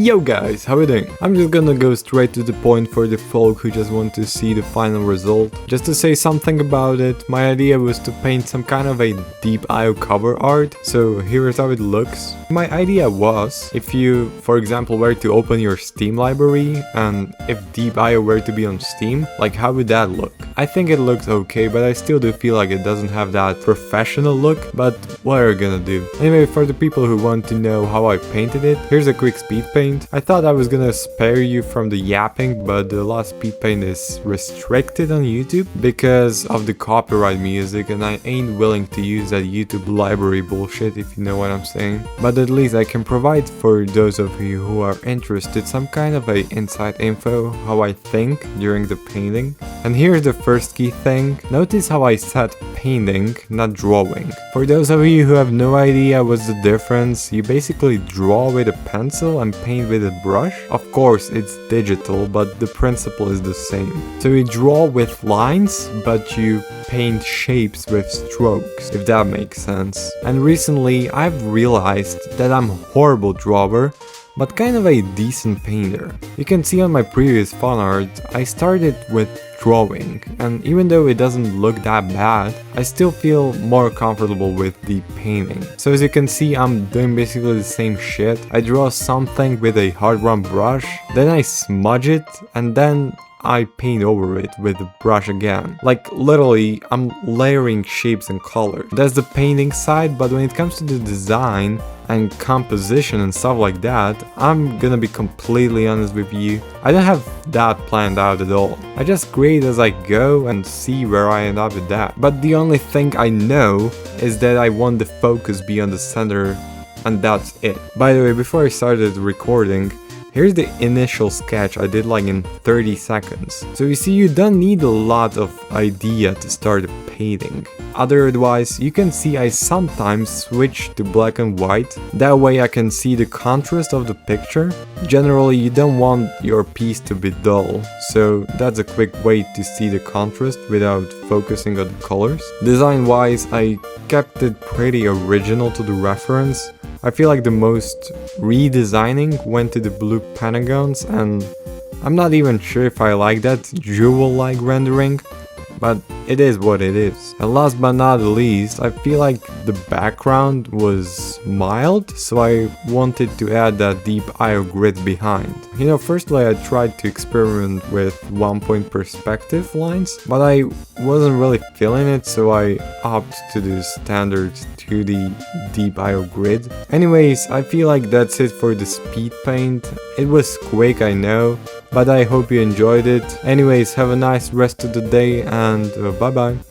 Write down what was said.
Yo guys, how we doing? I'm just gonna go straight to the point for the folk who just want to see the final result. Just to say something about it, my idea was to paint some kind of a deep IO cover art, so here's how it looks. My idea was, if you, for example, were to open your Steam library, and if deep IO were to be on Steam, like how would that look? I think it looks okay, but I still do feel like it doesn't have that professional look, but what are you gonna do? Anyway, for the people who want to know how I painted it, here's a quick speed paint. I thought I was gonna spare you from the yapping, but the last speed paint is restricted on YouTube because of the copyright music, and I ain't willing to use that YouTube library bullshit, if you know what I'm saying. But at least I can provide for those of you who are interested some kind of a inside info how I think during the painting. And here's the first key thing. Notice how I said painting, not drawing. For those of you who have no idea what's the difference, you basically draw with a pencil and paint with a brush. Of course it's digital, but the principle is the same. So you draw with lines, but you paint shapes with strokes, if that makes sense. And recently I've realized that I'm a horrible drawer, but kind of a decent painter. You can see on my previous fan art, I started with drawing, and even though it doesn't look that bad, I still feel more comfortable with the painting. So as you can see, I'm doing basically the same shit. I draw something with a hard run brush, then I smudge it, and then I paint over it with the brush again. Like literally, I'm layering shapes and colors. That's the painting side, but when it comes to the design and composition and stuff like that, I'm gonna be completely honest with you, I don't have that planned out at all. I just create as I go and see where I end up with that. But the only thing I know is that I want the focus be on the center, and that's it. By the way, before I started recording, here's the initial sketch I did like in 30 seconds. So you see, you don't need a lot of idea to start painting. Otherwise, you can see I sometimes switch to black and white. That way I can see the contrast of the picture. Generally, you don't want your piece to be dull, so that's a quick way to see the contrast without focusing on the colors. Design-wise, I kept it pretty original to the reference. I feel like the most redesigning went to the blue pentagons, and I'm not even sure if I like that jewel-like rendering, but it is what it is. And last but not least, I feel like the background was mild, so I wanted to add that deep IO grid behind. You know, firstly I tried to experiment with 1-point perspective lines, but I wasn't really feeling it, so I opted to the standard 2D deep IO grid. Anyways, I feel like that's it for the speed paint. It was quick, I know, but I hope you enjoyed it. Anyways, have a nice rest of the day, and bye bye.